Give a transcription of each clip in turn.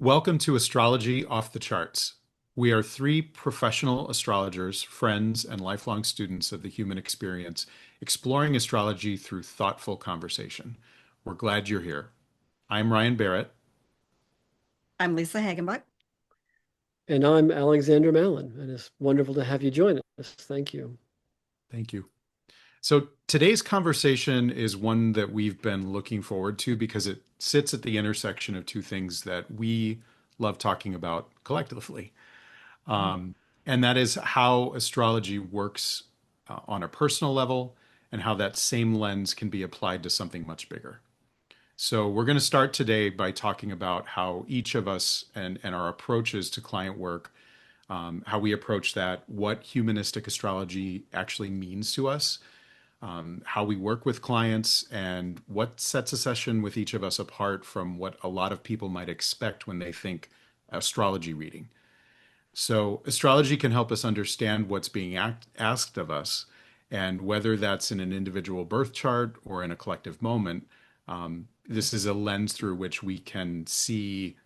Welcome to Astrology Off the Charts. We are three professional astrologers, friends, and lifelong students of the human experience, exploring astrology through thoughtful conversation. We're glad you're here. I'm Ryan Barrett. I'm Lisa Hagenbuch. And I'm Alexander Mallon, and it's wonderful to have you join us. Thank you. Thank you. So today's conversation is one that we've been looking forward to because it sits at the intersection of two things that we love talking about collectively. And that is how astrology works on a personal level and how that same lens can be applied to something much bigger. So we're going to start today by talking about how each of us and our approaches to client work, how we approach that, what humanistic astrology actually means to us, how we work with clients, and what sets a session with each of us apart from what a lot of people might expect when they think astrology reading. So astrology can help us understand what's being asked of us, and whether that's in an individual birth chart or in a collective moment, this is a lens through which we can see,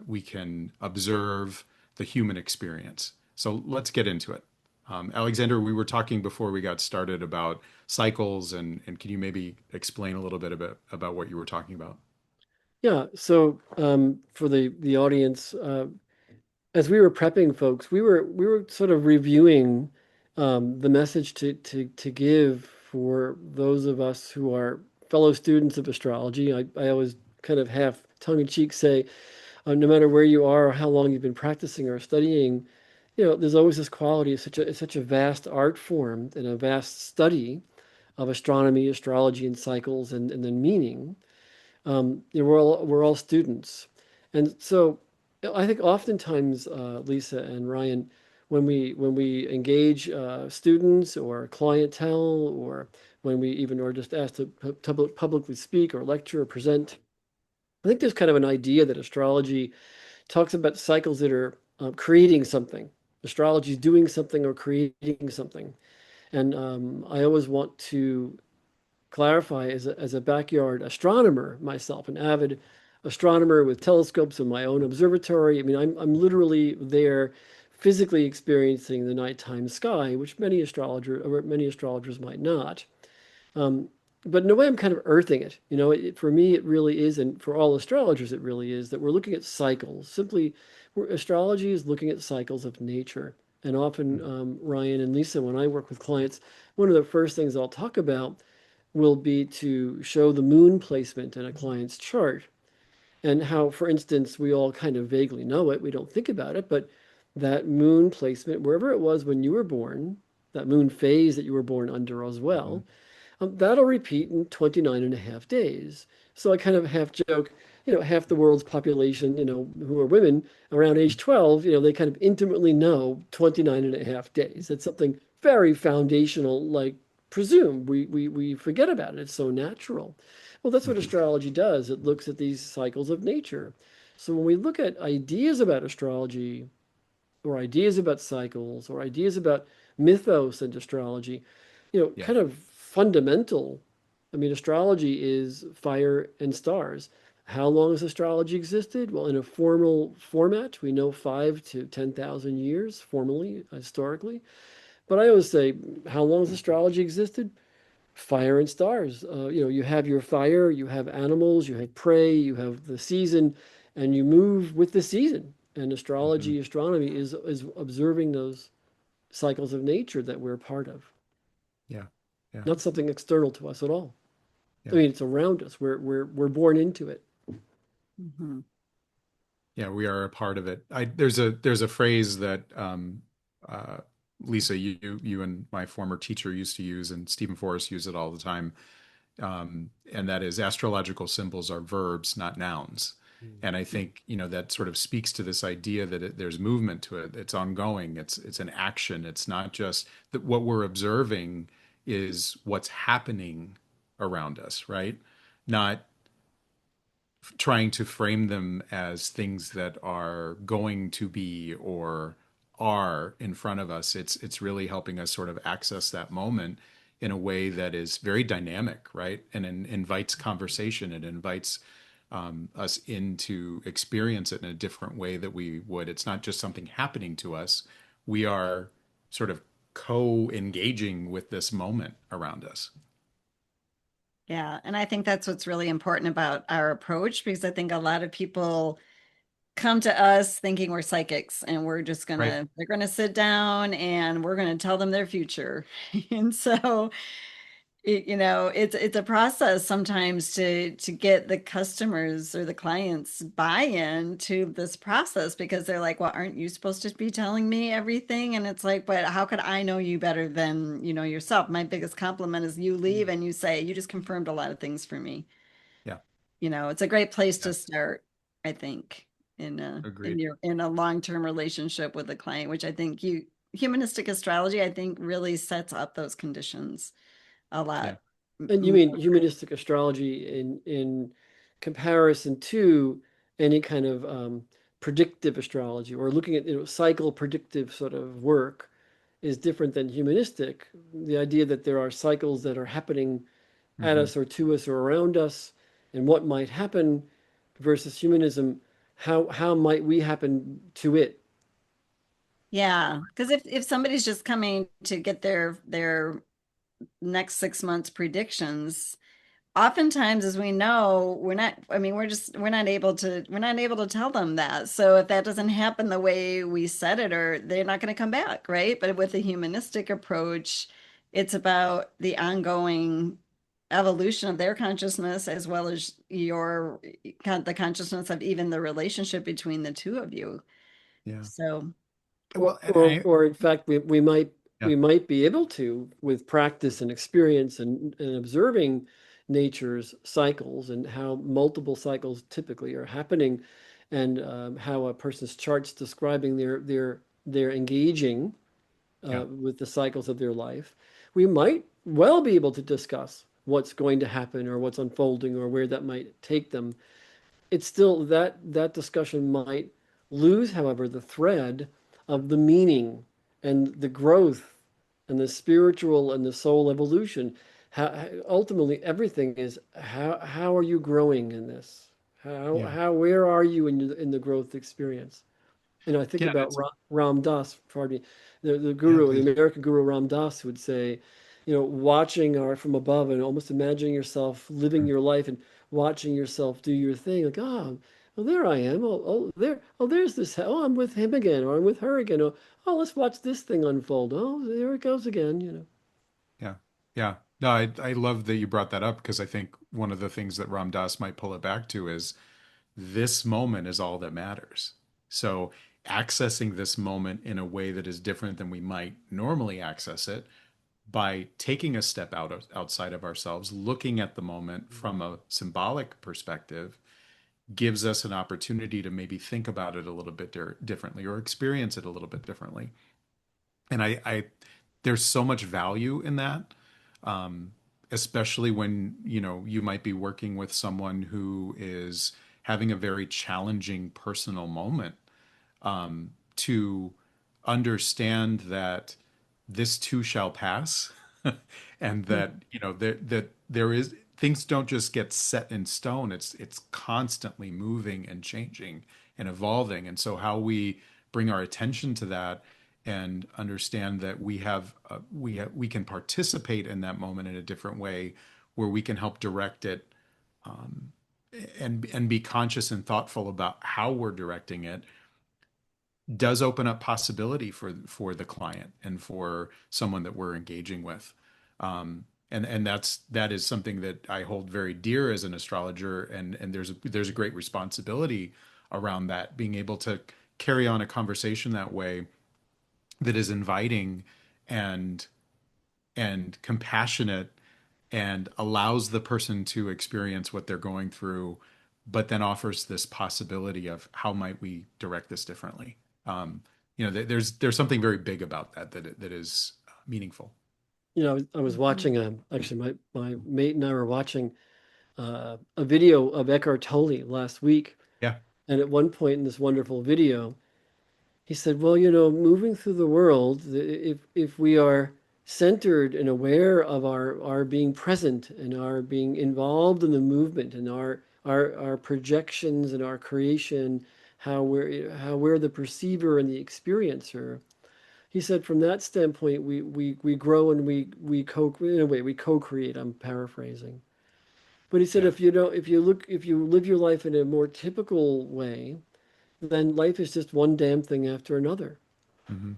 we can observe the human experience. So let's get into it. Alexander, we were talking before we got started about cycles, and can you maybe explain a little bit about what you were talking about? Yeah, so for the audience, as we were prepping folks, we were sort of reviewing the message to give for those of us who are fellow students of astrology. I always kind of half tongue-in-cheek say, no matter where you are or how long you've been practicing or studying, there's always this quality. It's such a vast art form and a vast study of astronomy, astrology, and cycles, and then meaning. We're all students, and so I think oftentimes, Lisa and Ryan, when we engage students or clientele, or when we even are just asked to publicly speak or lecture or present, I think there's kind of an idea that astrology talks about cycles that are creating something. Astrology is doing something or creating something. And I always want to clarify, as a backyard astronomer myself, an avid astronomer with telescopes in my own observatory. I mean, I'm literally there physically experiencing the nighttime sky, which many astrologers might not. But in a way, I'm kind of earthing it. For me, it really is, and for all astrologers, it really is, that we're looking at cycles. Simply, astrology is looking at cycles of nature. And often, Ryan and Lisa, when I work with clients, one of the first things I'll talk about will be to show the moon placement in a client's chart, and how, for instance, we all kind of vaguely know it. We don't think about it, but that moon placement, wherever it was when you were born, that moon phase that you were born under as well, that'll repeat in 29 and a half days. So I kind of half joke, half the world's population, who are women around age 12, they kind of intimately know 29 and a half days. It's something very foundational, like presume. We forget about it. It's so natural. Well, that's what astrology does. It looks at these cycles of nature. So when we look at ideas about astrology, or ideas about cycles, or ideas about mythos and astrology, Yeah. kind of fundamental. I mean, astrology is fire and stars. How long has astrology existed? Well, in a formal format, we know 5 to 10,000 years formally, historically. But I always say, how long has astrology existed? Fire and stars. You have your fire, you have animals, you have prey, you have the season, and you move with the season. And Mhm. astronomy is observing those cycles of nature that we're a part of, Yeah. Yeah. not something external to us at all. I Yeah. mean, it's around us. We're born into it. Mhm. Yeah, we are a part of it. There's a phrase that uh, Lisa, you and my former teacher used to use, and Stephen Forrest used it all the time, and that is astrological symbols are verbs, not nouns. And I think that sort of speaks to this idea that there's movement to it. It's ongoing. It's an action. It's not just that what we're observing is what's happening around us, right? Not trying to frame them as things that are going to be or are in front of us. It's really helping us sort of access that moment in a way that is very dynamic, right? And invites conversation. It invites us in to experience it in a different way that we would. It's not just something happening to us. We are sort of co-engaging with this moment around us. Yeah. And I think that's what's really important about our approach, because I think a lot of people come to us thinking we're psychics and we're just Right. they're gonna sit down and we're gonna tell them their future. And so it's a process sometimes to get the customers or the clients buy-in to this process, because they're like, well, aren't you supposed to be telling me everything? And it's like, but how could I know you better than you know yourself? My biggest compliment is you leave and you say, you just confirmed a lot of things for me. Yeah. It's a great place Yeah. to start, I think, in Agreed. your in a long-term relationship with a client, which I think humanistic astrology, I think, really sets up those conditions a Yeah. lot And you more. mean humanistic astrology in comparison to any kind of predictive astrology, or looking at cycle predictive sort of work is different than humanistic. The idea that there are cycles that are happening at Hmm. us or to us or around us, and what might happen, versus humanism, how might we happen to it? Yeah, because if somebody's just coming to get their next 6 months predictions, oftentimes, as we know, we're not, I mean, we're not able to tell them that. So if that doesn't happen the way we said it, or they're not going to come back, right? But with the humanistic approach, it's about the ongoing evolution of their consciousness, as well as the consciousness of even the relationship between the two of you. Yeah. So, Well, and Or in fact, we might yeah, we might be able to, with practice and experience and observing nature's cycles and how multiple cycles typically are happening, and how a person's chart's describing their engaging yeah, with the cycles of their life, we might well be able to discuss what's going to happen or what's unfolding or where that might take them. It's still that discussion might lose, however, the thread of the meaning and the growth and the spiritual and the soul evolution. Ultimately everything is how are you growing in this? yeah, Where are you in the growth experience? I think yeah. about It's Ram Dass, pardon me, the yeah, guru, the please. American guru Ram Dass would say, watching art from above and almost imagining yourself living your life and watching yourself do your thing. Like, oh, well, there I am. There's this. Oh, I'm with him again, or I'm with her again. Oh, let's watch this thing unfold. Oh, there it goes again. Yeah, yeah. No, I love that you brought that up because I think one of the things that Ram Dass might pull it back to is this moment is all that matters. So accessing this moment in a way that is different than we might normally access it by taking a step outside of ourselves, looking at the moment from a symbolic perspective, gives us an opportunity to maybe think about it a little bit differently or experience it a little bit differently. And there's so much value in that, especially when you might be working with someone who is having a very challenging personal moment, to understand that this too shall pass, and that that there is things don't just get set in stone. It's constantly moving and changing and evolving. And so how we bring our attention to that and understand that we can participate in that moment in a different way, where we can help direct it, and be conscious and thoughtful about how we're directing it, does open up possibility for the client and for someone that we're engaging with. And that is something that I hold very dear as an astrologer, and there's a great responsibility around that, being able to carry on a conversation that way, that is inviting and compassionate, and allows the person to experience what they're going through, but then offers this possibility of how might we direct this differently. There's something very big about that is meaningful. I was Mhm. watching, actually, my mate and I were watching a video of Eckhart Tolle last week. Yeah. And at one point in this wonderful video, he said, well, moving through the world, if we are centered and aware of our being present and our being involved in the movement and our our projections and our creation, how we're the perceiver and the experiencer. He said from that standpoint, we grow and we co in a way we co-create. I'm paraphrasing. But he said Yeah. if you live your life in a more typical way, then life is just one damn thing after another. Hmm.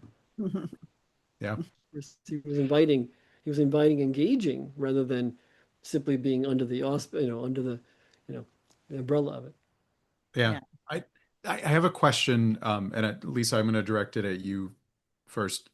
Yeah. He was inviting engaging rather than simply being under the under you know, the umbrella of it. Yeah. Yeah. I I have a question, and Lisa, I'm going to direct it at you first.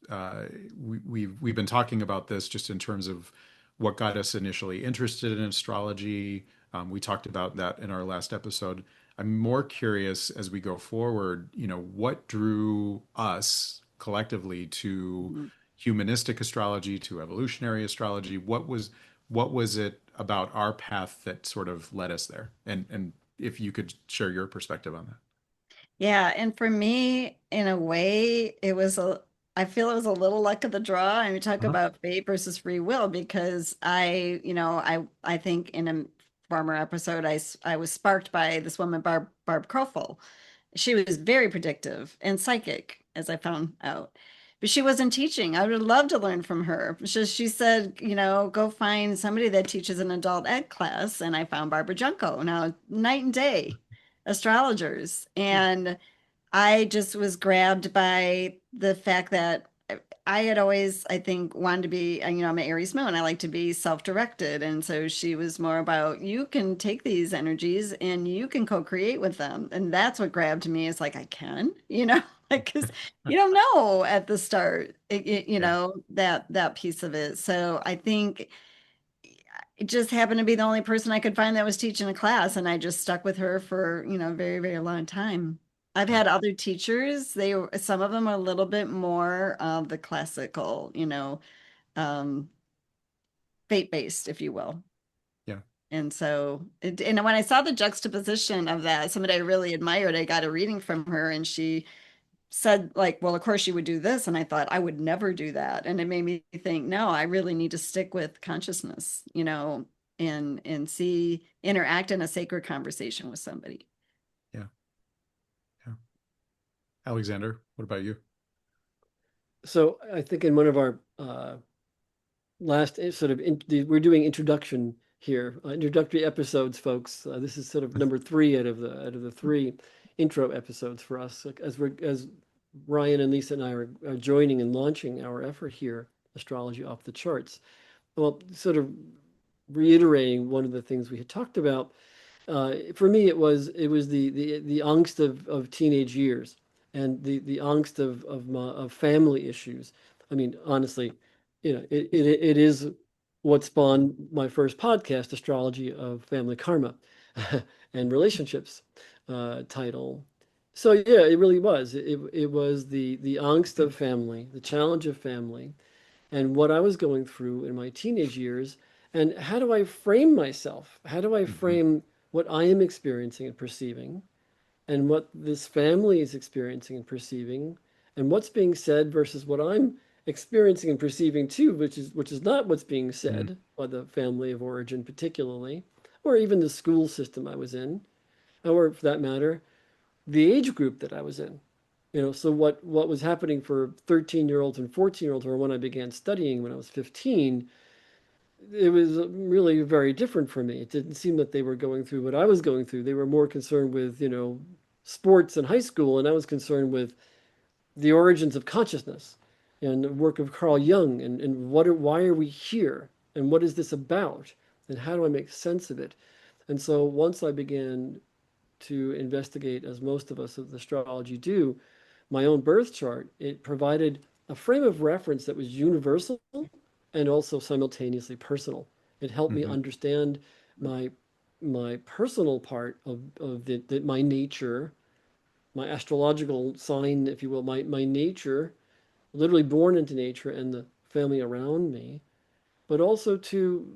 We've been talking about this just in terms of what got us initially interested in astrology. We talked about that in our last episode. I'm more curious as we go forward, what drew us collectively to Mhm. humanistic astrology, to evolutionary astrology? What was it about our path that sort of led us there? And if you could share your perspective on that. Yeah, and for me, in a way, I feel it was a little luck of the draw. And we talk Uh-huh. about fate versus free will because I think in a former episode, I was sparked by this woman, Barb Crowful. She was very predictive and psychic, as I found out. But she wasn't teaching. I would love to learn from her. She said, go find somebody that teaches an adult ed class. And I found Barbara Junko. Now, night and day astrologers. And I just was grabbed by the fact that I had always, I think, wanted to be, I'm an Aries moon. I like to be self-directed. And so she was more about you can take these energies and you can co-create with them. And that's what grabbed me. It's like, I can, like, because you don't know at the start, Yeah. that piece of it. So I think it just happened to be the only person I could find that was teaching a class, and I just stuck with her for, a very, very long time. I've Yeah. had other teachers, some of them are a little bit more of the classical, um, fate-based, if you will. Yeah. And so, and when I saw the juxtaposition of that, somebody I really admired, I got a reading from her, and she said, like, well, of course you would do this. And I thought, I would never do that. And it made me think, no, I really need to stick with consciousness, and interact in a sacred conversation with somebody. Yeah. Yeah. Alexander, what about you? So I think in one of our last we're doing introduction here, introductory episodes, folks. This is sort of number three out of the three intro episodes for us. Like, as Ryan and Lisa and I are joining and launching our effort here, Astrology Off the Charts. Well, sort of reiterating one of the things we had talked about. For me, it was the angst of teenage years and the angst of family issues. I mean, honestly, it is what spawned my first podcast, Astrology of Family Karma and Relationships title. So yeah, it really was. It was the angst of family, the challenge of family, and what I was going through in my teenage years, and how do I frame myself? How do I Hmm. frame what I am experiencing and perceiving, and what this family is experiencing and perceiving, and what's being said versus what I'm experiencing and perceiving too, which is not what's being Hmm. said by the family of origin particularly, or even the school system I was in, or for that matter, the age group that I was in. So what was happening for 13-year-olds and 14-year-olds, or when I began studying when I was 15, it was really very different for me. It didn't seem that they were going through what I was going through. They were more concerned with, sports in high school, and I was concerned with the origins of consciousness and the work of Carl Jung and why are we here and what is this about and how do I make sense of it? And so once I began to investigate, as most of us of astrology do, my own birth chart, it provided a frame of reference that was universal and also simultaneously personal. It helped me Hmm. understand my my personal part of my nature, my astrological sign, if you will, my nature, literally born into nature and the family around me, but also to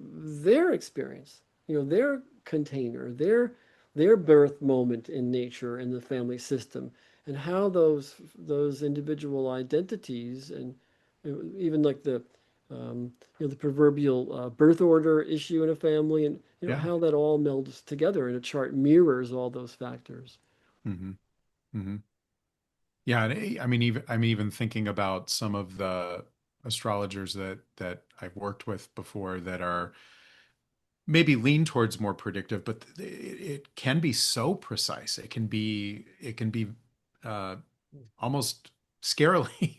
their experience, their container, their birth moment in nature and the family system, and how those individual identities and even like The proverbial birth order issue in a family, and Yeah. how that all melds together in a chart mirrors all those factors. Hmm. Hmm. Yeah, and I'm even thinking about some of the astrologers that I've worked with before that are maybe lean towards more predictive, but it can be so precise. It can be uh, almost scarily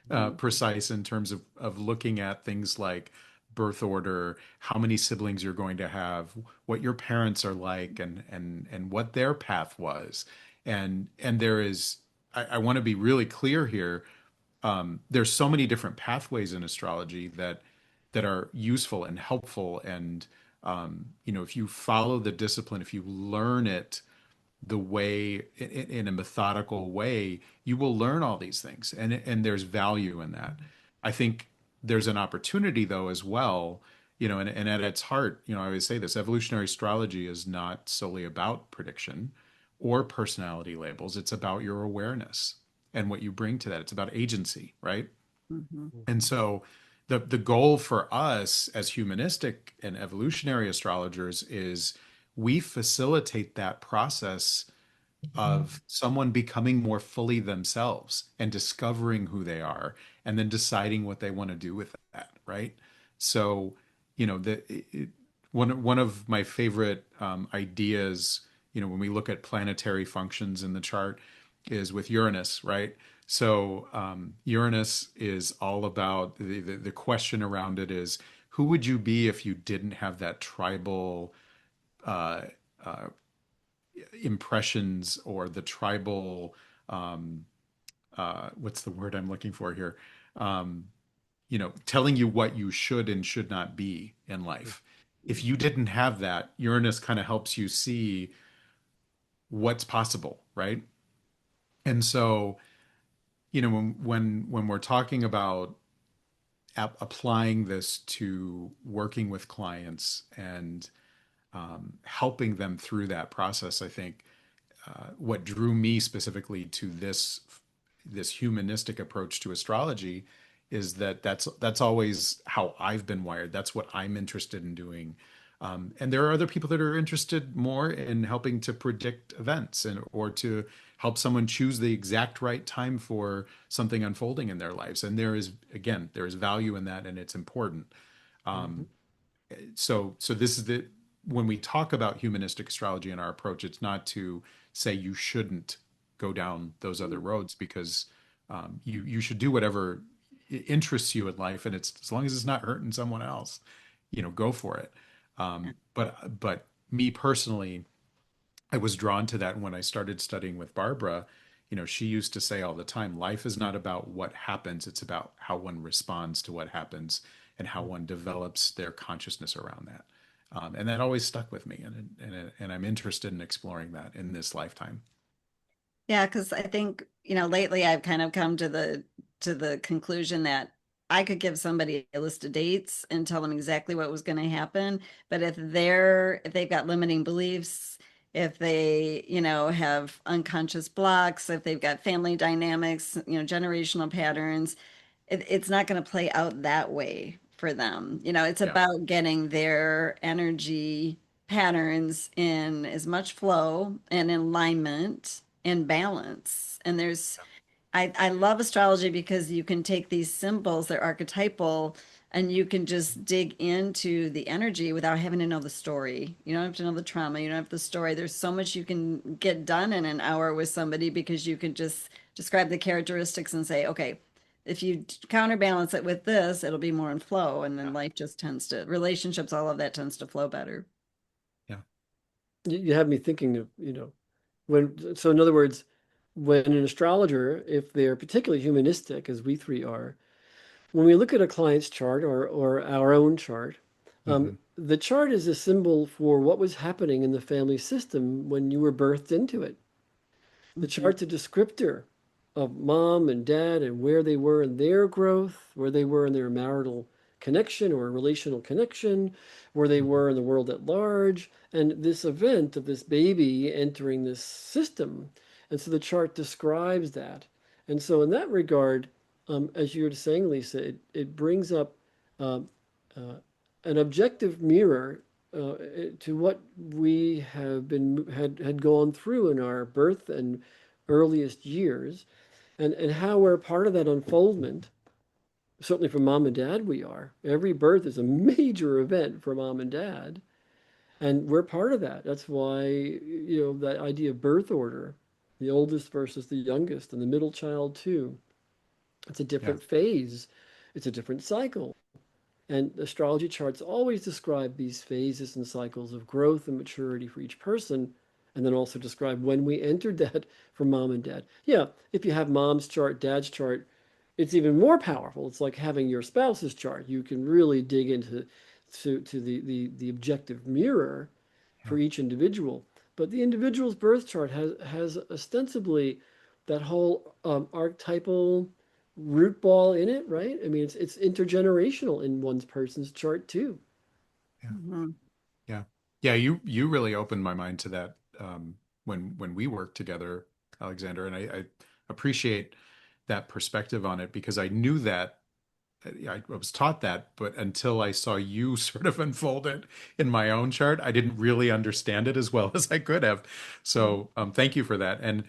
Mhm. precise in terms of looking at things like birth order, how many siblings you're going to have, what your parents are like, and what their path was. And there is, I want to be really clear here. There's so many different pathways in astrology that are useful and helpful. And if you follow the discipline, if you learn it the way in a methodical way, you will learn all these things, and there's value in that. I think there's an opportunity though as well, and at its heart, I always say this: evolutionary astrology is not solely about prediction or personality labels. It's about your awareness and what you bring to that. It's about agency, right? Mhm. And so the goal for us as humanistic and evolutionary astrologers is we facilitate that process of someone becoming more fully themselves and discovering who they are and then deciding what they want to do with that, right? So, one of my favorite ideas, when we look at planetary functions in the chart, is with Uranus, right? So, Uranus is all about the question around it is who would you be if you didn't have that tribal uh, uh, impressions or the tribal what's the word I'm looking for here? Um, telling you what you should and should not be in life. If you didn't have that, Uranus kind of helps you see what's possible, right? And so, when we're talking about applying this to working with clients and helping them through that process, I think what drew me specifically to this humanistic approach to astrology is that that's always how I've been wired. That's what I'm interested in doing. And there are other people that are interested more in helping to predict events and or to help someone choose the exact right time for something unfolding in their lives. And there is value in that, and it's important. Mhm. Um, so this is the when we talk about humanistic astrology in our approach, it's not to say you shouldn't go down those other roads because you should do whatever interests you in life, and it's as long as it's not hurting someone else, go for it. But me personally, I was drawn to that when I started studying with Barbara. She used to say all the time, life is not about what happens, it's about how one responds to what happens and how one develops their consciousness around that. And that always stuck with me, and I'm interested in exploring that in this lifetime. Yeah, because I think, lately I've kind of come to the conclusion that I could give somebody a list of dates and tell them exactly what was going to happen. But if they've got limiting beliefs, if they, have unconscious blocks, if they've got family dynamics, generational patterns, it's not going to play out that way for them. It's Yeah, about getting their energy patterns in as much flow and alignment and balance. And I love astrology because you can take these symbols, they're archetypal, and you can just dig into the energy without having to know the story. You don't have to know the trauma, you don't have the story. There's so much you can get done in an hour with somebody because you can just describe the characteristics and say, okay, if you counterbalance it with this, it'll be more in flow. And then yeah, life just relationships, all of that tends to flow better. yeah. You have me thinking of, so in other words, when an astrologer, if they're particularly humanistic, as we three are, when we look at a client's chart or our own chart, Hmm. the chart is a symbol for what was happening in the family system when you were birthed into it. The Mhm. chart's a descriptor of mom and dad and where they were in their growth, where they were in their marital connection or relational connection, where they were in the world at large, and this event of this baby entering this system. And so the chart describes that. And so, in that regard, as you were saying, Lisa, it brings up um, uh, an objective mirror to what we have been had gone through in our birth and earliest years, and how we're part of that unfoldment. Certainly for mom and dad, we are. Every birth is a major event for mom and dad, and we're part of that. That's why, that idea of birth order, the oldest versus the youngest, and the middle child too. It's a Yeah. different phase. It's a different cycle. And astrology charts always describe these phases and cycles of growth and maturity for each person, and then also describe when we entered that for mom and dad. Yeah, if you have mom's chart, dad's chart, it's even more powerful. It's like having your spouse's chart. You can really dig into the objective mirror Yeah. for each individual. But the individual's birth chart has ostensibly that whole archetypal root ball in it, right? I mean, it's intergenerational in one person's chart too. Yeah. Mhm. Yeah. Yeah. You really opened my mind to that when we worked together, Alexander, and I appreciate that perspective on it because I knew that I was taught that, but until I saw you sort of unfold it in my own chart, I didn't really understand it as well as I could have. So, thank you for that. And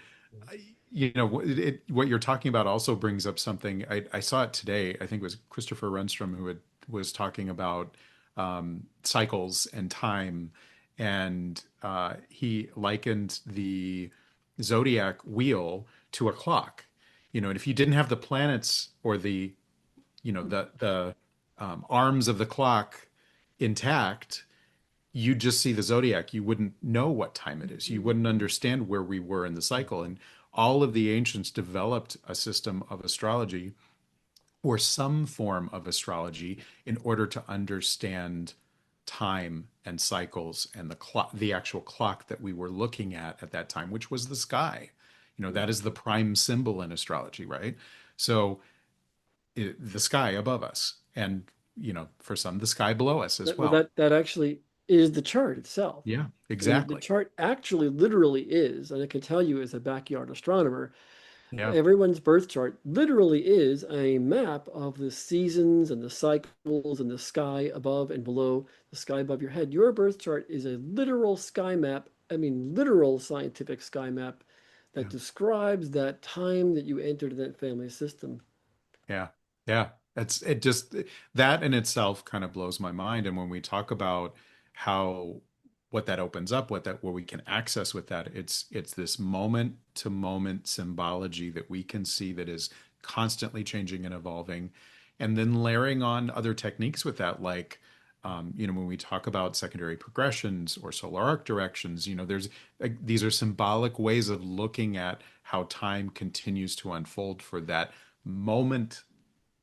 what you're talking about also brings up something. I saw it today. I think it was Christopher Renstrom who was talking about cycles and time, and he likened the zodiac wheel to a clock. And if you didn't have the planets or the arms of the clock intact, you'd just see the zodiac. You wouldn't know what time it is. You wouldn't understand where we were in the cycle. And all of the ancients developed a system of astrology or some form of astrology in order to understand time and cycles and the actual clock that we were looking at that time, which was the sky. That is the prime symbol in astrology, right? So the sky above us, and for some, the sky below us as Well, well. that actually is the chart itself. Yeah, I mean, the exactly. chart actually literally is, and I can tell you as a backyard astronomer, Yeah, everyone's birth chart literally is a map of the seasons and the cycles and the sky above and below, the sky above your head. Your birth chart is a literal sky map, I mean, literal scientific sky map that yeah, describes that time that you entered that family system. yeah, yeah. It just that in itself kind of blows my mind. And when we talk about how what that opens up, where we can access with that, it's this moment to moment symbology that we can see that is constantly changing and evolving, and then layering on other techniques with that, like when we talk about secondary progressions or solar arc directions, there's these are symbolic ways of looking at how time continues to unfold for that moment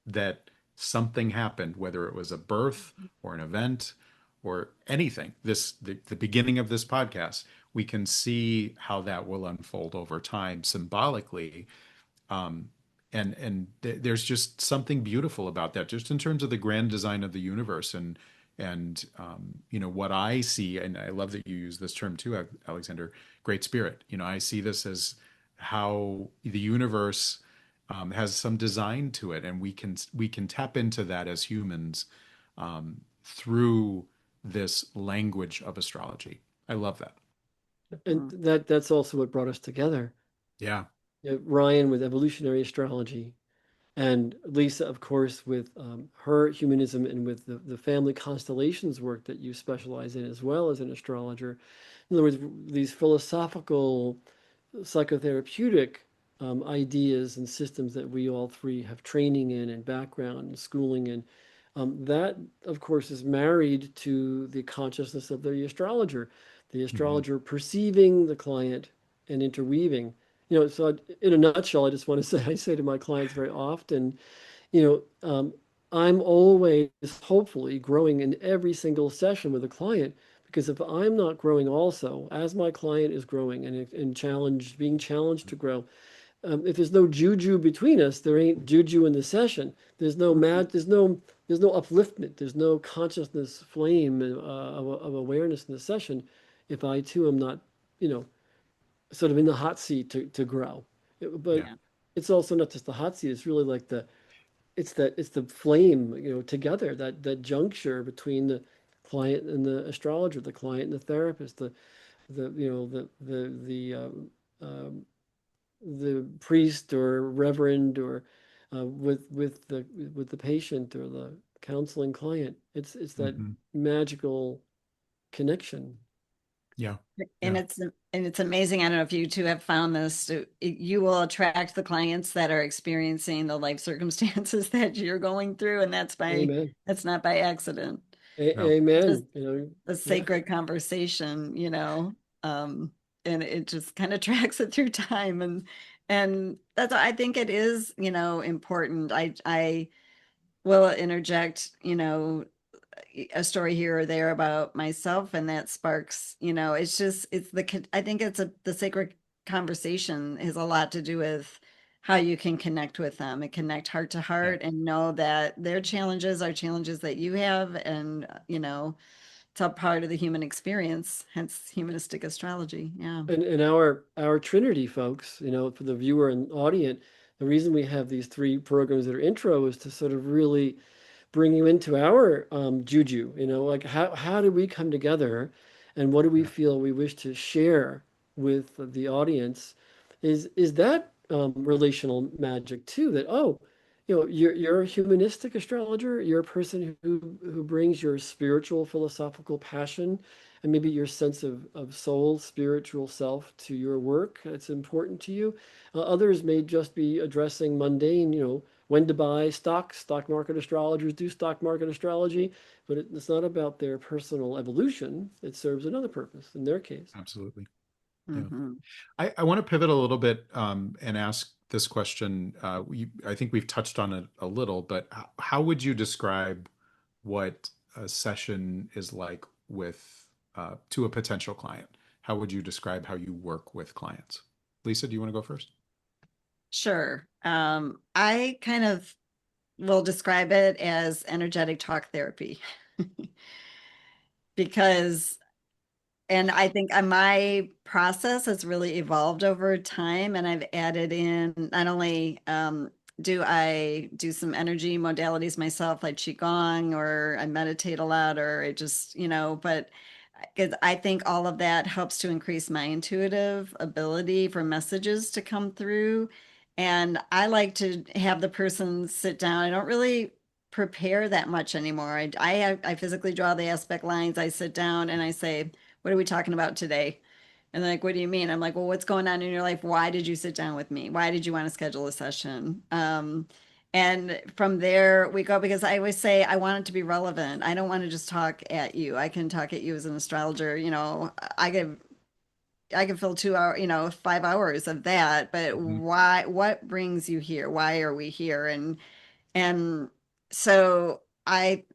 that something happened, whether it was a birth or an event or anything. The beginning of this podcast, we can see how that will unfold over time symbolically. Um, and there's just something beautiful about that, just in terms of the grand design of the universe and what I see, and I love that you use this term too, Alexander. Great spirit. I see this as how the universe has some design to it, and we can tap into that as humans through this language of astrology. I love that. And Mhm. that's also what brought us together. Yeah. Ryan with evolutionary astrology, and Lisa, of course, with her humanism and with the family constellations work that you specialize in as well as an astrologer. In other words, these philosophical, psychotherapeutic ideas and systems that we all three have training in and background and schooling in. That, of course, is married to the consciousness of the Hmm. astrologer perceiving the client and interweaving. So in a nutshell, I just want to say, I say to my clients very often, you I'm always hopefully growing in every single session with a client because if I'm not growing also, as my client is growing and being challenged to grow, if there's no juju between us, there ain't juju in the session. There's no Mhm. mad, there's no upliftment. There's no consciousness flame of awareness in the session. If I too am not, you know, sort of in the hot seat to grow. But Yeah. Yeah. it's also not just the hot seat. It's really like it's the flame, together, that juncture between the client and the astrologer, the client and the therapist, the you know the priest or reverend, or with the patient or the counseling client. It's that Hmm. magical connection. Yeah. And Yeah. it's amazing. I don't know if you two have found this. You will attract the clients that are experiencing the life circumstances that you're going through, and Amen. that's not by accident. No. Just Amen. a Yeah. sacred conversation, um, and it just kind of tracks it through time, and that's I think it is, important. I will interject, a story here or there about myself, and that sparks, it's just I think the sacred conversation has a lot to do with how you can connect with them and connect heart to Yeah. heart and know that their challenges are challenges that you have, and it's a part of the human experience, hence humanistic astrology. Yeah. And our Trinity, folks, for the viewer and audience, the reason we have these three programs that are intro is to sort of really bring you into our juju, like how do we come together, and what do we Yeah. feel we wish to share with the audience, is that relational magic too, that, oh, you're a humanistic astrologer, you're a person who brings your spiritual philosophical passion and maybe your sense of soul, spiritual self to your work. It's important to you. Others may just be addressing mundane, when to buy stocks. Stock market astrologers do stock market astrology, but it's not about their personal evolution. It serves another purpose in their case. Absolutely. Yeah. Hmm. I want to pivot a little bit and ask this question. I think we've touched on it a little, but how would you describe what a session is like with to a potential client? How would you describe how you work with clients? Lisa, do you want to go first? Sure. I kind of will describe it as energetic talk therapy because, and I think my process has really evolved over time, and I've added in not only do I do some energy modalities myself, like Qigong, or I meditate a lot, or I just, but because I think all of that helps to increase my intuitive ability for messages to come through. And I like to have the person sit down. I don't really prepare that much anymore. I physically draw the aspect lines. I sit down and I say, what are we talking about today? And they're like, what do you mean? I'm like, well, what's going on in your life? Why did you sit down with me? Why did you want to schedule a session? And from there we go, because I always say I want it to be relevant. I don't want to just talk at you. I can talk at you as an astrologer. I could I can fill 2 hour, 5 hours of that. But Mhm. why? What brings you here? Why are we here? And so I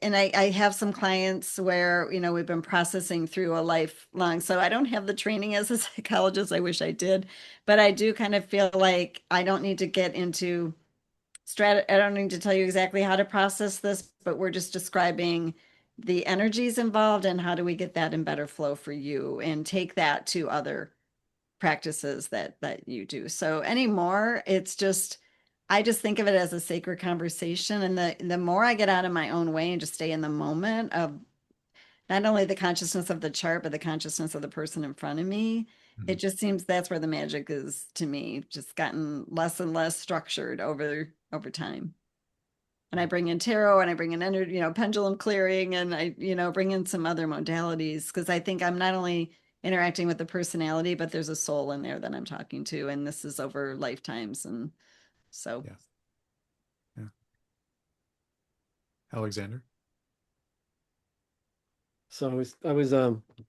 have some clients where, we've been processing through a lifelong. So I don't have the training as a psychologist. I wish I did, but I do kind of feel like I don't need to get into I don't need to tell you exactly how to process this, but we're just describing the energies involved and how do we get that in better flow for you and take that to other practices that you do. So anymore, it's just I just think of it as a sacred conversation, and the more I get out of my own way and just stay in the moment of not only the consciousness of the chart, but the consciousness of the person in front of me, it Mhm. just seems that's where the magic is to me, just gotten less and less structured over time. And I bring in tarot and I bring in energy, pendulum clearing, and I, bring in some other modalities because I think I'm not only interacting with the personality, but there's a soul in there that I'm talking to. And this is over lifetimes. And so, Yeah. Yeah. Alexander? So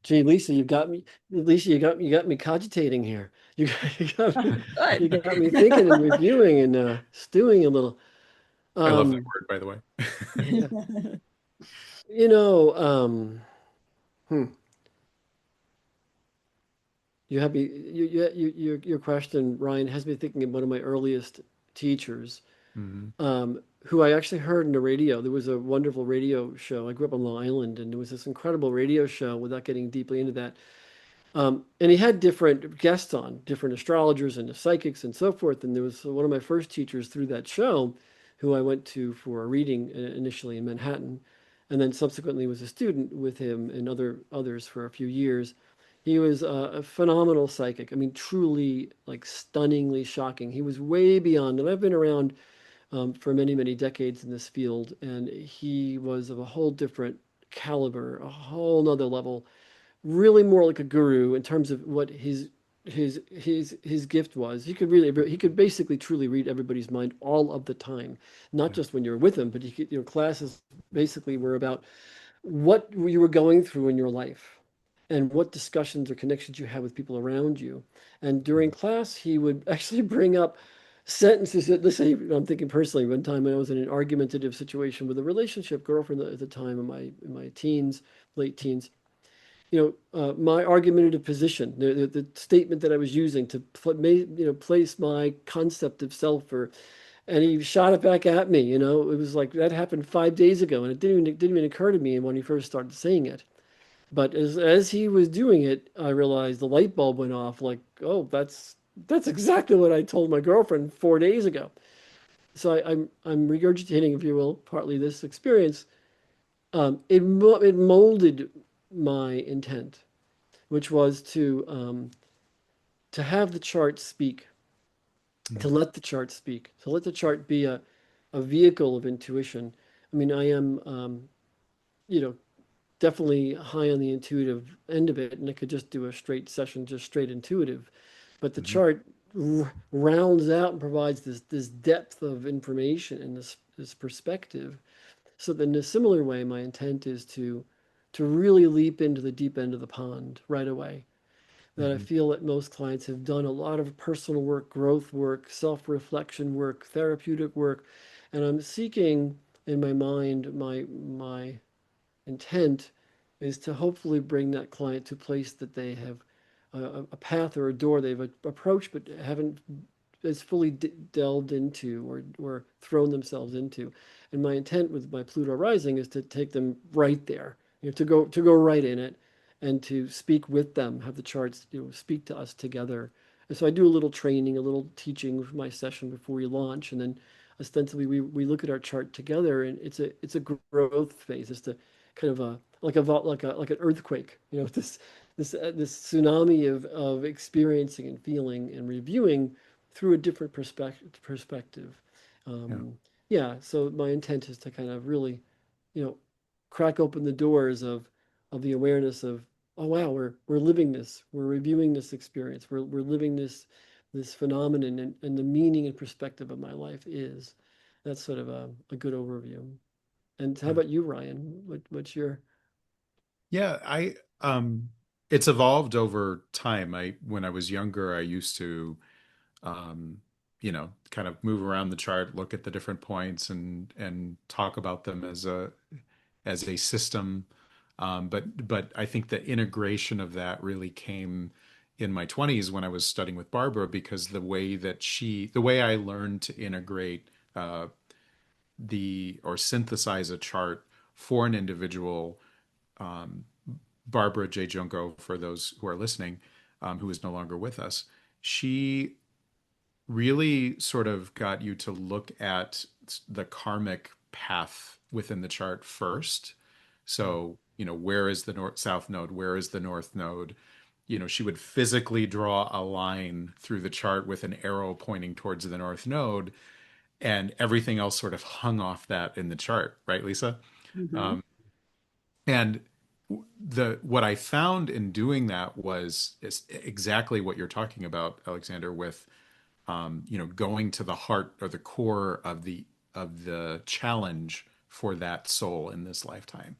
gee, Lisa, you got me cogitating here. You good. got me thinking and reviewing and stewing a little. I love that Um, word, by the way. yeah, you know, um, hmm, you have me. Your question, Ryan, has me thinking of one of my earliest teachers, Hmm. who I actually heard in the radio. There was a wonderful radio show. I grew up on Long Island, and there was this incredible radio show. Without getting deeply into that, and he had different guests on, different astrologers and psychics and so forth. And there was one of my first teachers through that show who I went to for a reading initially in Manhattan, and then subsequently was a student with him and others for a few years. He was a phenomenal psychic. I mean, truly, like, stunningly shocking. He was way beyond, and I've been around for many, many decades in this field, and he was of a whole different caliber, a whole nother level, really more like a guru in terms of what his gift was. He could basically truly read everybody's mind all of the time, not Yeah. just when you're with him, but classes basically were about what you were going through in your life and what discussions or connections you had with people around you. And during class, he would actually bring up sentences that, let's say, I'm thinking personally, one time when I was in an argumentative situation with a relationship girlfriend at the time in my teens, late teens, my argumentative position, the statement that I was using to place my concept of self, and he shot it back at me. It was like that happened 5 days ago, and it didn't even occur to me when he first started saying it. But as he was doing it, I realized the light bulb went off. Like, oh, that's exactly what I told my girlfriend 4 days ago. So I'm regurgitating, if you will, partly this experience. It molded my intent, which was to have the chart speak, to Mm. let the chart speak, to let the chart be a vehicle of intuition. I mean, I am, you know, definitely high on the intuitive end of it, and I could just do a straight session, just straight intuitive. But the Mhm. chart rounds out and provides this depth of information and this perspective. So then, in a similar way, my intent is to really leap into the deep end of the pond right away. That I Mhm. feel that most clients have done a lot of personal work, growth work, self-reflection work, therapeutic work, and I'm seeking in my mind my intent is to hopefully bring that client to a place that they have a path or a door they've approached but haven't as fully delved into or thrown themselves into. And my intent with my Pluto rising is to take them right there, to go right in it and to speak with them, have the charts, speak to us together. And so I do a little training, a little teaching for my session before we launch, and then ostensibly we look at our chart together, and it's a growth phase. It's the kind of a like an earthquake, this tsunami of experiencing and feeling and reviewing through a different perspective. Yeah. Um, yeah, so my intent is to kind of really, you know, crack open the doors of the awareness of, oh wow, we're living this, we're reviewing this experience, we're living this phenomenon, and the meaning and perspective of my life is. That's sort of a good overview. And how Yeah. about you, Ryan? What's your Yeah, it's evolved over time. When I was younger, I used to um, kind of move around the chart, look at the different points and talk about them as a system. But I think the integration of that really came in my 20s when I was studying with Barbara, because the way I learned to integrate the or synthesize a chart for an individual, um, Barbara J. Junko, for those who are listening, who is no longer with us, she really sort of got you to look at the karmic path within the chart first. So, where is the north south node? Where is the north node? She would physically draw a line through the chart with an arrow pointing towards the north node, and everything else sort of hung off that in the chart, right, Lisa? Mhm. Um, and the what I found in doing that was is exactly what you're talking about, Alexander, with going to the heart or the core of the challenge for that soul in this lifetime.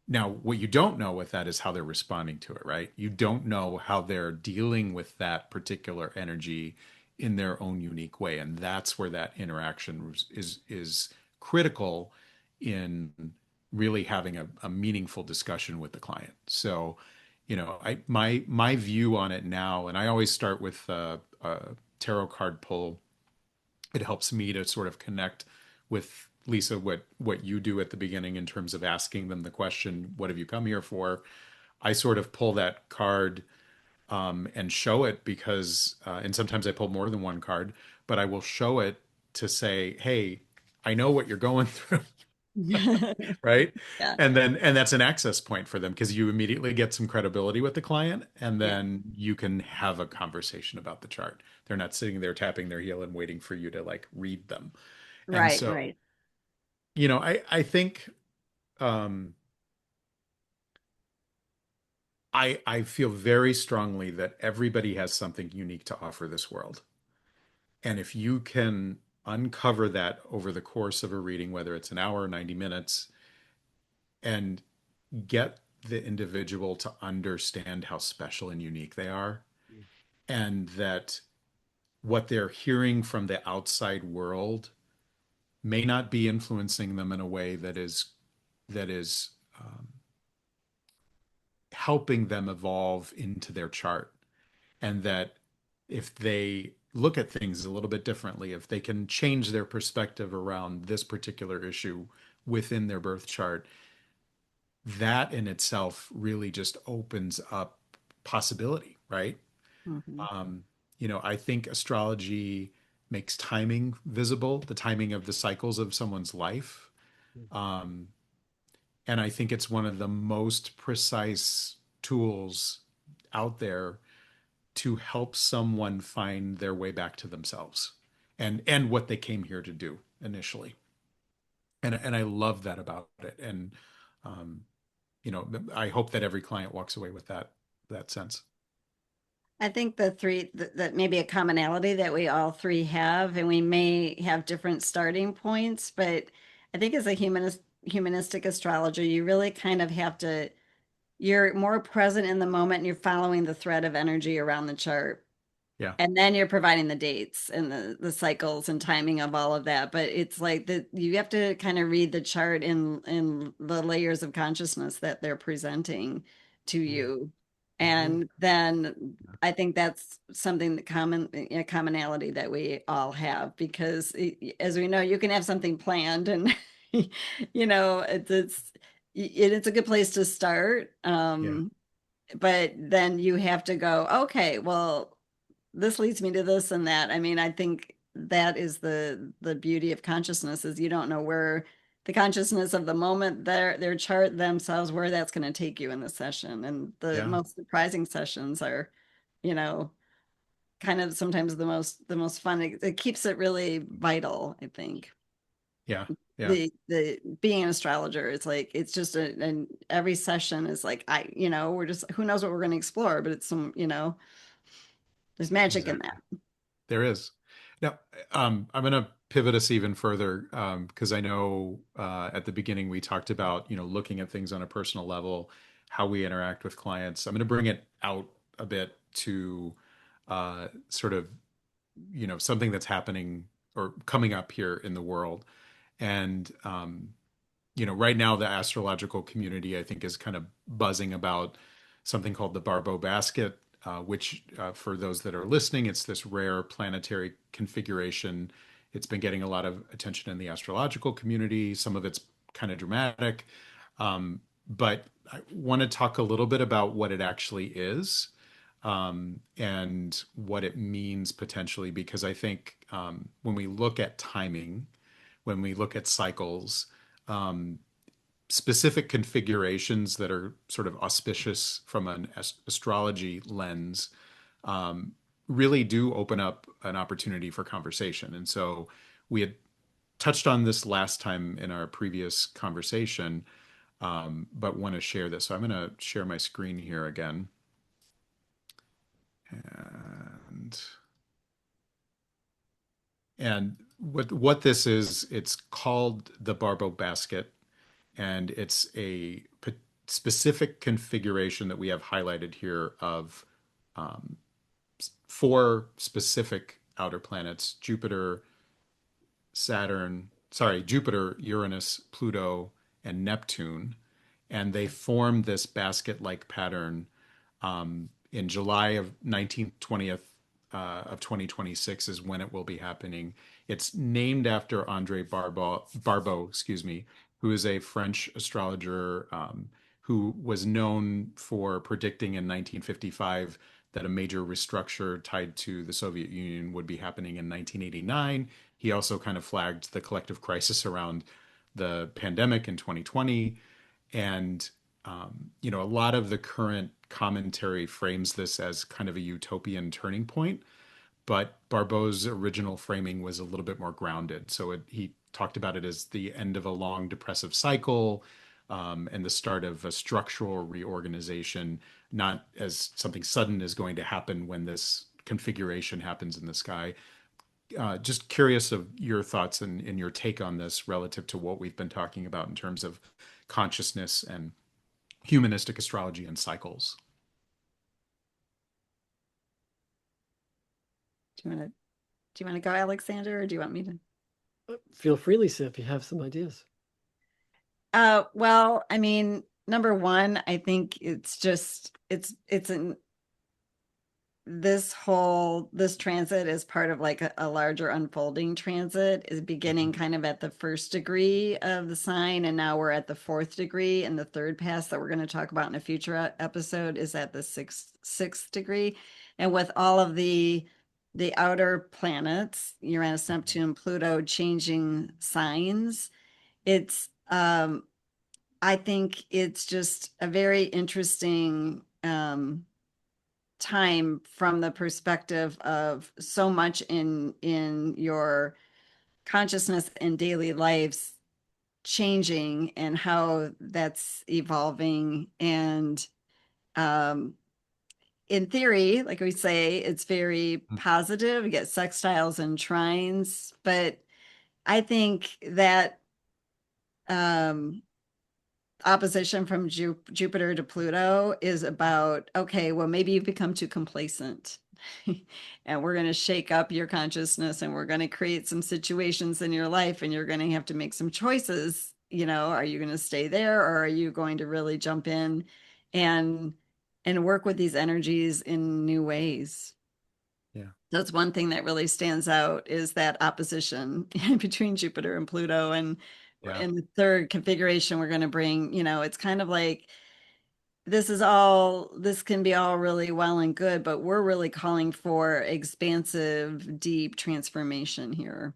Now, what you don't know with that is how they're responding to it, right? You don't know how they're dealing with that particular energy in their own unique way, and that's where that interaction is critical in really having a meaningful discussion with the client. So, my view on it now, and I always start with a tarot card pull. It helps me to sort of connect with Lisa, what you do at the beginning in terms of asking them the question, "What have you come here for?" I sort of pull that card and show it because, and sometimes I pull more than one card, but I will show it to say, "Hey, I know what you're going through, right? Yeah, And that's an access point for them because you immediately get some credibility with the client, and yeah. then you can have a conversation about the chart. They're not sitting there tapping their heel and waiting for you to like read them. And Right, so, right. I think um I feel very strongly that everybody has something unique to offer this world. And if you can uncover that over the course of a reading, whether it's an hour, 90 minutes, and get the individual to understand how special and unique they are, and that what they're hearing from the outside world may not be influencing them in a way that is helping them evolve into their chart, and that if they look at things a little bit differently, if they can change their perspective around this particular issue within their birth chart, that in itself really just opens up possibility, right? Hmm. Um, I think astrology makes timing visible, the timing of the cycles of someone's life. Um, and I think it's one of the most precise tools out there to help someone find their way back to themselves and what they came here to do initially. And I love that about it. And um, I hope that every client walks away with that sense. I think the three that maybe a commonality that we all three have, and we may have different starting points, but I think as a humanistic astrologer, you really kind of have to, you're more present in the moment and you're following the thread of energy around the chart. Yeah, And then you're providing the dates and the cycles and timing of all of that. But it's like that you have to kind of read the chart in the layers of consciousness that they're presenting to you. Mm-hmm. And then I think that's something that a commonality that we all have because as we know, you can have something planned and it's a good place to start. yeah, But then you have to go, okay, well, this leads me to this and that. I mean, I think that is the beauty of consciousness is you don't know where the consciousness of the moment their chart themselves where that's going to take you in the session. And the yeah, most surprising sessions are, you know, kind of sometimes the most fun. It keeps it really vital, I think. yeah, yeah, The being an astrologer, it's like it's just and every session is like we're just who knows what we're going to explore, but it's there's magic in that. exactly. There is. Now, I'm going to pivot us even further because I know at the beginning we talked about, looking at things on a personal level, how we interact with clients. I'm going to bring it out a bit to sort of, something that's happening or coming up here in the world. And right now the astrological community, I think, is kind of buzzing about something called the Barbault Basket, which, for those that are listening, it's this rare planetary configuration. It's been getting a lot of attention in the astrological community. Some of it's kind of dramatic. But I want to talk a little bit about what it actually is, and what it means potentially, because I think when we look at timing, when we look at cycles, um, specific configurations that are sort of auspicious from an astrology lens um, really do open up an opportunity for conversation. And so we had touched on this last time in our previous conversation, but want to share this. So I'm going to share my screen here again. And what this is, it's called the Barbault Basket, and it's a specific configuration that we have highlighted here of um, four specific outer planets: Jupiter, Uranus, Pluto, and Neptune. And they form this basket-like pattern in July of 1920th of 2026 is when it will be happening. It's named after André Barbault, excuse me, who is a French astrologer who was known for predicting in 1955 that a major restructure tied to the Soviet Union would be happening in 1989. He also kind of flagged the collective crisis around the pandemic in 2020. And, a lot of the current commentary frames this as kind of a utopian turning point, but Barbault's original framing was a little bit more grounded. So he talked about it as the end of a long depressive cycle, and the start of a structural reorganization, not as something sudden is going to happen when this configuration happens in the sky. Just curious of your thoughts and your take on this relative to what we've been talking about in terms of consciousness and humanistic astrology and cycles. Do you want to go, Alexander, or do you want me to? Feel free, Lisa, if you have some ideas. Well, I mean, number one, I think it's just it's an this transit is part of like a larger unfolding transit, is beginning kind of at the first degree of the sign, and now we're at the fourth degree, and the third pass that we're going to talk about in a future episode is at the sixth degree. And with all of the outer planets, Uranus, Neptune, Pluto, changing signs, it's I think it's just a very interesting time from the perspective of so much in your consciousness and daily lives changing, and how that's evolving. And um in theory, like we say, it's very positive. You get sextiles and trines, but I think that um opposition from Jupiter to Pluto is about, okay, well, maybe you've become too complacent. And we're going to shake up your consciousness, and we're going to create some situations in your life, and you're going to have to make some choices. Are you going to stay there, or are you going to really jump in and work with these energies in new ways? Yeah. That's one thing that really stands out, is that opposition between Jupiter and Pluto. And Yeah. in the third configuration, we're going to bring, it's kind of like, this can be all really well and good, but we're really calling for expansive, deep transformation here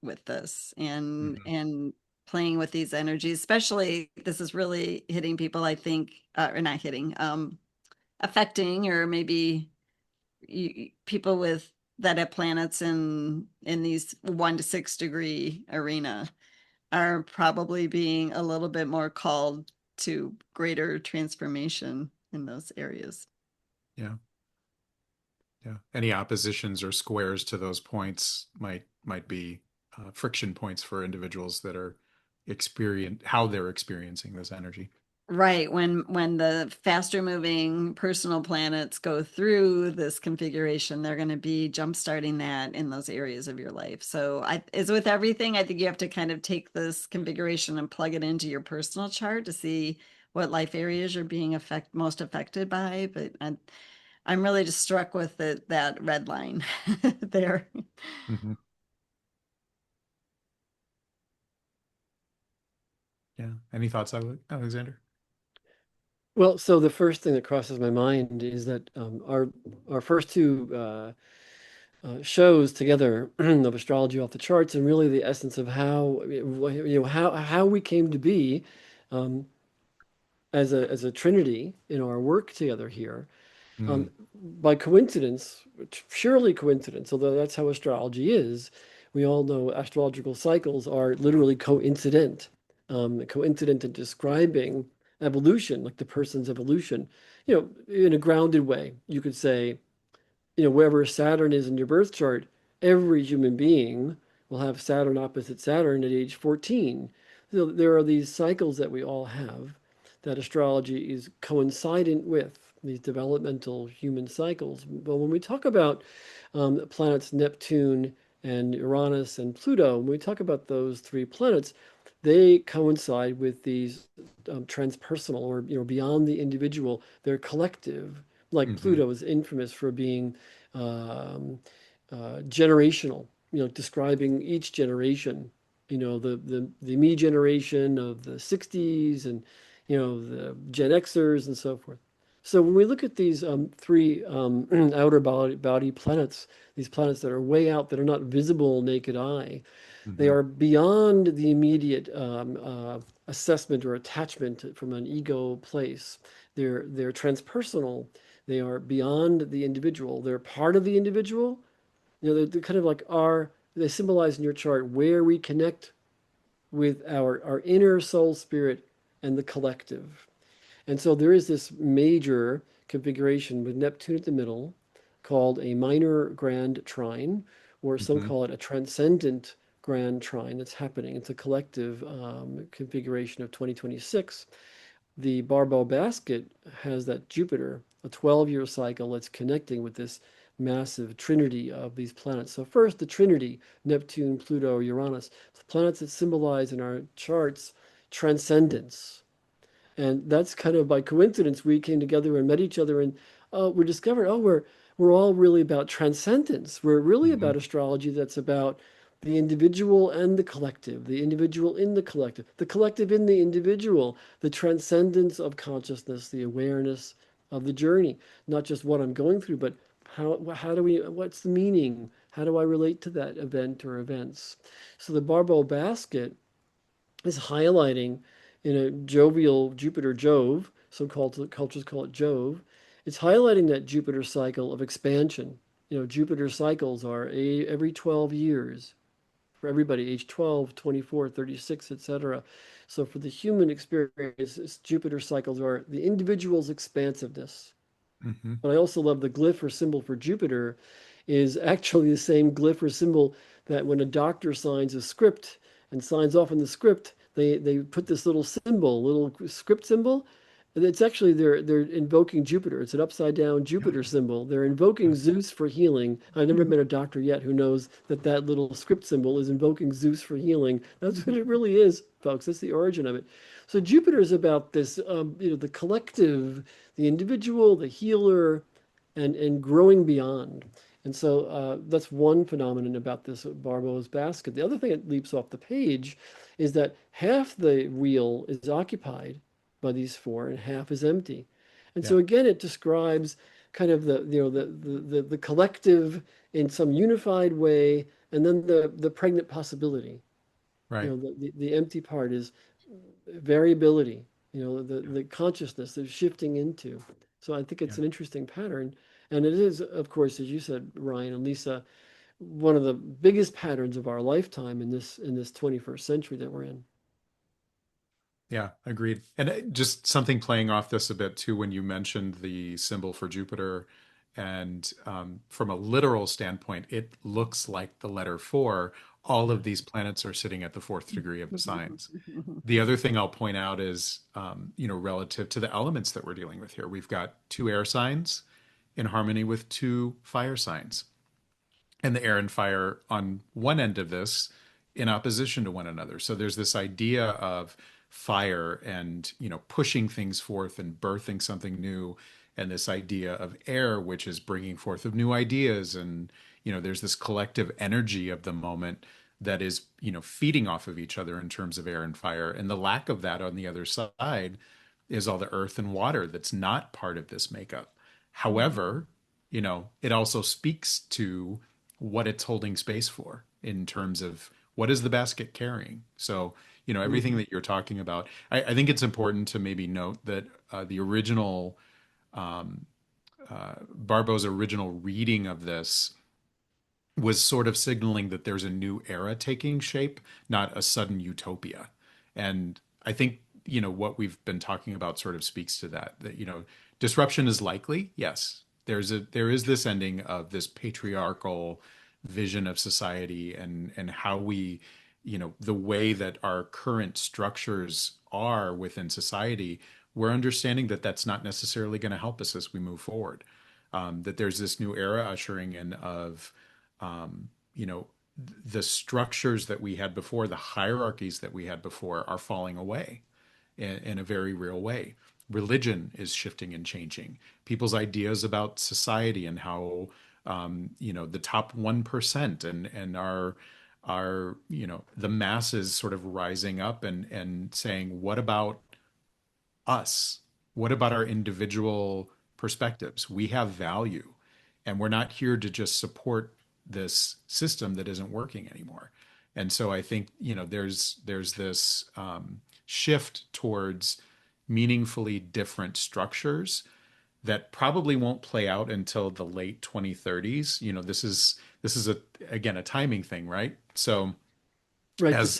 with this, and Mm-hmm. playing with these energies. Especially, this is really hitting people, I think, or not hitting, affecting, or maybe people with that have planets in these 1 to 6 degree arena are probably being a little bit more called to greater transformation in those areas. Yeah. Yeah. Any oppositions or squares to those points might be friction points for individuals that are how they're experiencing this energy. Right. When the faster moving personal planets go through this configuration, they're going to be jumpstarting that in those areas of your life. So as with everything, I think you have to kind of take this configuration and plug it into your personal chart to see what life areas you're being most affected by. But I'm really just struck with that red line there. Hmm. Yeah. Any thoughts, Alexander? Well, so the first thing that crosses my mind is that our first two shows together of Astrology Off the Charts, and really the essence of how we came to be um, as a trinity in our work together here. Mm. Um, by coincidence, surely coincidence, although that's how astrology is, we all know astrological cycles are literally coincident in describing evolution, like the person's evolution, in a grounded way. You could say, wherever Saturn is in your birth chart, every human being will have Saturn opposite Saturn at age 14. So there are these cycles that we all have that astrology is coincident with, these developmental human cycles. But when we talk about planets Neptune and Uranus and Pluto, when we talk about those three planets, they coincide with these transpersonal, or beyond the individual. They're collective. Like Hmm. Pluto is infamous for being um, generational, describing each generation, the me generation of the 60s, and the Gen Xers and so forth. So when we look at these three outer body planets, these planets that are way out, that are not visible naked eye, they Hmm. are beyond the immediate assessment or attachment from an ego place. They're transpersonal. They are beyond the individual. They're part of the individual. They're kind of like they symbolize in your chart where we connect with our inner soul spirit and the collective. And so there is this major configuration with Neptune at the middle called a minor grand trine, or some Hmm. call it a transcendent grand trine that's happening. It's a collective configuration of 2026. The Barbault Basket has that Jupiter, a 12-year cycle that's connecting with this massive trinity of these planets. So first, the trinity, Neptune, Pluto, Uranus, the planets that symbolize in our charts transcendence. And that's kind of by coincidence we came together and met each other, and we discovered, we're all really about transcendence. We're really Hmm. about astrology that's about the individual and the individual in the collective in the individual, the transcendence of consciousness, the awareness of the journey, not just what I'm going through, but what's the meaning? How do I relate to that event or events? So the Barbault Basket is highlighting in a jovial Jupiter Jove, some cultures call it Jove. It's highlighting that Jupiter cycle of expansion. Jupiter cycles are every 12 years for everybody, age 12, 24, 36, etc. So for the human experience, Jupiter cycles are the individual's expansiveness. Hmm. But I also love the glyph or symbol for Jupiter is actually the same glyph or symbol that when a doctor signs a script and signs off on the script, they put this little symbol, little script symbol. And it's actually they're invoking Jupiter. It's an upside down Jupiter symbol. They're invoking Zeus for healing. I've never met a doctor yet who knows that that little script symbol is invoking Zeus for healing. That's what it really is, folks. That's the origin of it. So Jupiter is about this, the collective, the individual, the healer, and growing beyond. And so that's one phenomenon about this Barbault's basket. The other thing that leaps off the page is that half the wheel is occupied by these four and half is empty. And Yeah. so again, it describes kind of the collective in some unified way, and then the pregnant possibility. Right. The empty part is variability, Yeah. the consciousness is shifting into. So I think it's Yeah. an interesting pattern. And it is, of course, as you said, Ryan and Lisa, one of the biggest patterns of our lifetime in this 21st century that we're in. Yeah, agreed. And just something playing off this a bit too, when you mentioned the symbol for Jupiter, and from a literal standpoint, it looks like the letter four. All of these planets are sitting at the fourth degree of the signs. The other thing I'll point out is, relative to the elements that we're dealing with here, we've got two air signs in harmony with two fire signs, and the air and fire on one end of this in opposition to one another. So there's this idea of fire and, pushing things forth and birthing something new, and this idea of air, which is bringing forth of new ideas. And, there's this collective energy of the moment that is, feeding off of each other in terms of air and fire. And the lack of that on the other side is all the earth and water that's not part of this makeup. However, it also speaks to what it's holding space for in terms of what is the basket carrying. So, everything Mhm. that you're talking about, I think it's important to maybe note that the original um, Barbault's original reading of this was sort of signaling that there's a new era taking shape, not a sudden utopia. And I think, what we've been talking about sort of speaks to that, disruption is likely. Yes. There is this ending of this patriarchal vision of society, and how we, the way that our current structures are within society, we're understanding that that's not necessarily going to help us as we move forward. That there's this new era ushering in of um, you know, the structures that we had before, the hierarchies that we had before are falling away in a very real way. Religion is shifting and changing. People's ideas about society and how, the top 1% and our, the masses sort of rising up and saying, what about us? What about our individual perspectives? We have value, and we're not here to just support this system that isn't working anymore. And so I think, there's this shift towards meaningfully different structures that probably won't play out until the late 2030s. This is again a timing thing, right? So Right. as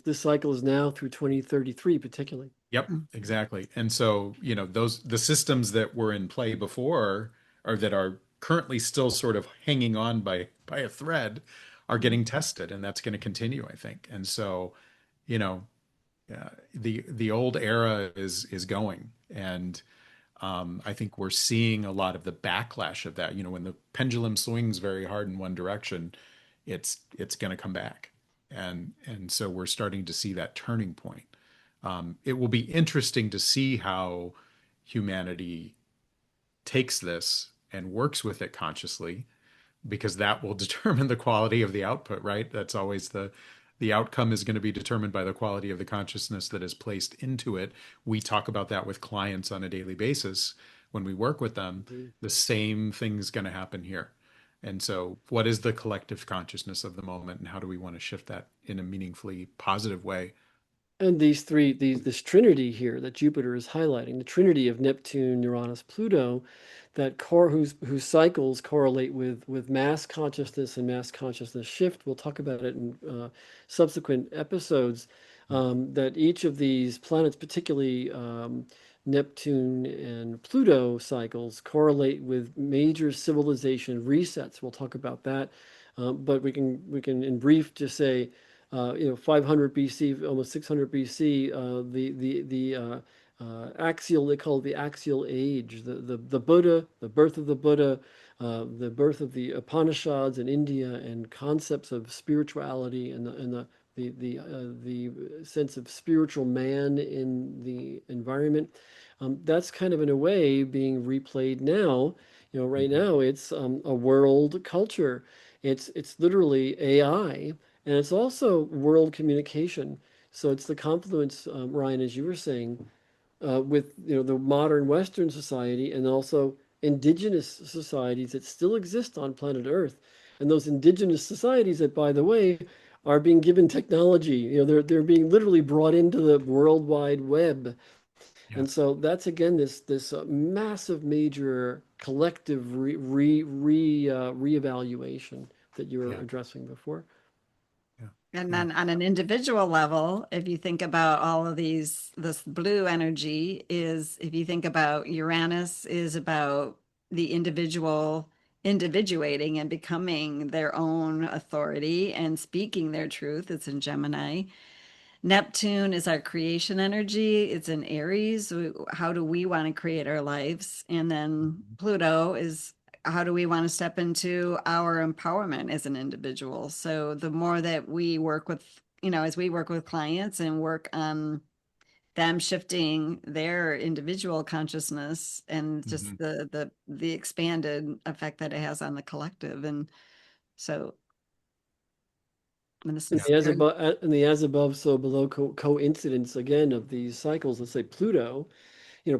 This cycle is now through 2033, particularly. Yep, exactly. And so, the systems that were in play before, or that are currently still sort of hanging on by a thread, are getting tested, and that's going to continue, I think. And so, you know, the old era is going, and I think we're seeing a lot of the backlash of that. When the pendulum swings very hard in one direction, it's going to come back, and so we're starting to see that turning point. It will be interesting to see how humanity takes this and works with it consciously, because that will determine the quality of the output, right? That's always the outcome is going to be determined by the quality of the consciousness that is placed into it. We talk about that with clients on a daily basis when we work with them. Mhm. The same thing's going to happen here. And so, what is the collective consciousness of the moment, and how do we want to shift that in a meaningfully positive way? And this trinity here that Jupiter is highlighting, the trinity of Neptune, Uranus, Pluto, whose cycles correlate with mass consciousness and mass consciousness shift. We'll talk about it in subsequent episodes. That each of these planets, particularly Neptune and Pluto cycles, correlate with major civilization resets. We'll talk about that, but we can in brief just say 500 BC, almost 600 BC, axial, they call it the axial age, the Buddha, the birth of the Buddha, the birth of the Upanishads in India, and concepts of spirituality and the sense of spiritual man in the environment. That's kind of in a way being replayed now. Right Mhm. now it's a world culture. It's literally AI, and it's also world communication. So it's the confluence, Ryan, as you were saying, with the modern Western society and also indigenous societies that still exist on planet Earth. And those indigenous societies that, by the way, are being given technology. They're being literally brought into the World Wide Web. Yeah, And so that's again this massive major collective reevaluation that you were yeah, addressing before. yeah, And yeah. then on an individual level, if you think about all of this blue energy is, if you think about Uranus is about the individual individuating and becoming their own authority and speaking their truth. It's in Gemini. Neptune is our creation energy. It's in Aries. How do we want to create our lives? And then Mhm. Pluto is how do we want to step into our empowerment as an individual? So the more that we work with, as we work with clients and work on them shifting their individual consciousness and just Mhm. the expanded effect that it has on the collective. And so, and this And Yeah, is the as very, above, and the as above, so below coincidence again of these cycles. Let's say Pluto.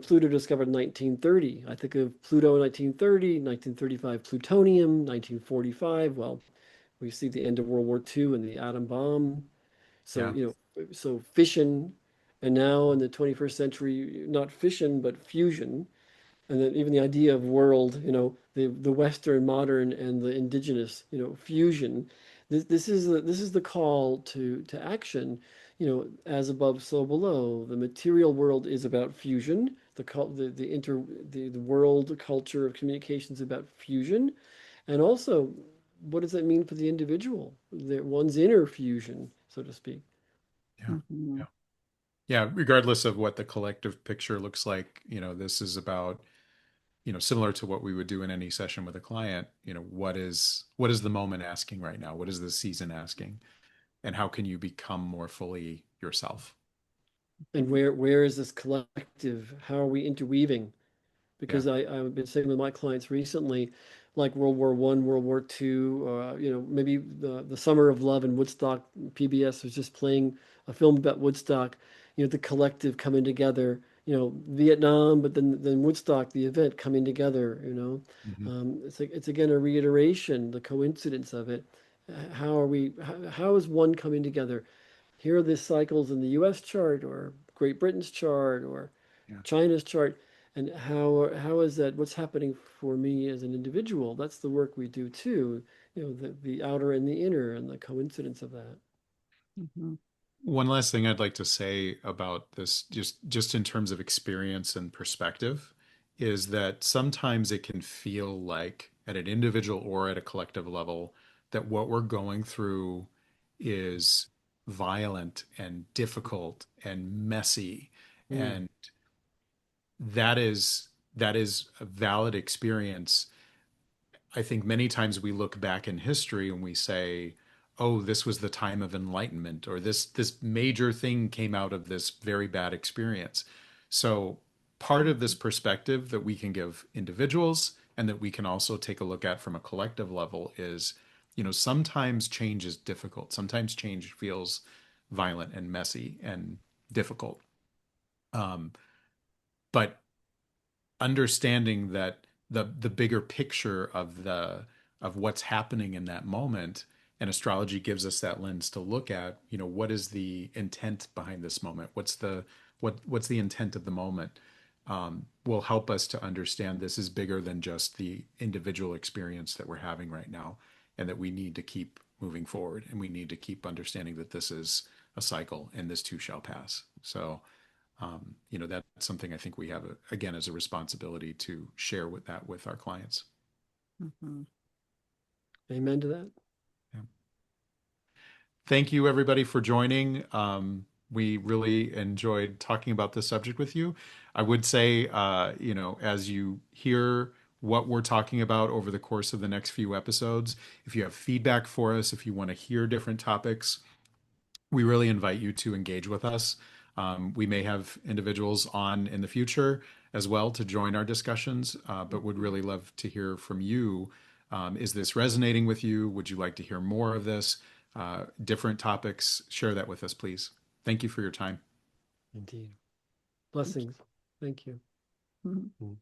Pluto discovered in 1930. I think of Pluto in 1930, 1935 plutonium, 1945. Well, we see the end of World War II and the atom bomb. So, yeah, so fission, and now in the 21st century, not fission, but fusion. And then even the idea of world, the Western modern and the indigenous, fusion. This is the call to action, as above, so below. The material world is about fusion. The world culture of communication is about fusion, and also what does that mean for the individual? One's inner fusion, so to speak. yeah, Mhm. yeah. Yeah, regardless of what the collective picture looks like, this is about, similar to what we would do in any session with a client, what is the moment asking right now? What is the season asking? And how can you become more fully yourself? And where is this collective? How are we interweaving? Yeah. Because I've been saying with my clients recently, like World War I, World War II, maybe the Summer of Love in Woodstock. PBS was just playing a film about Woodstock. The collective coming together. Vietnam, but then Woodstock, the event coming together, Hmm. it's again a reiteration, the coincidence of it. How is one coming together? Here are the cycles in the US chart or Great Britain's chart or Yeah. China's chart. And how is that? What's happening for me as an individual? That's the work we do too. The outer and the inner and the coincidence of that. Mhm. One last thing I'd like to say about this, just in terms of experience and perspective, is that sometimes it can feel like at an individual or at a collective level that what we're going through is violent and difficult and messy. Mm, And that is a valid experience. I think many times we look back in history and we say, "Oh, this was the time of enlightenment," or this major thing came out of this very bad experience. So part of this perspective that we can give individuals and that we can also take a look at from a collective level is, sometimes change is difficult. Sometimes change feels violent and messy and difficult. Um, but understanding that the bigger picture of what's happening in that moment, and astrology gives us that lens to look at, what is the intent behind this moment, what's the intent of the moment, will help us to understand this is bigger than just the individual experience that we're having right now, and that we need to keep moving forward, and we need to keep understanding that this is a cycle and this too shall pass. So that's something I think we have, again, as a responsibility to share with that with our clients. Mhm. amen to that. Yeah. Thank you, everybody, for joining. We really enjoyed talking about this subject with you. I would say, as you hear what we're talking about over the course of the next few episodes, if you have feedback for us, if you want to hear different topics, we really invite you to engage with us. We may have individuals on in the future as well to join our discussions, but would Mhm. really love to hear from you. Is this resonating with you? Would you like to hear more of this? Different topics? Share that with us, please. Thank you for your time. Indeed. Thank Blessings. Thank you. you. Mhm. Mm.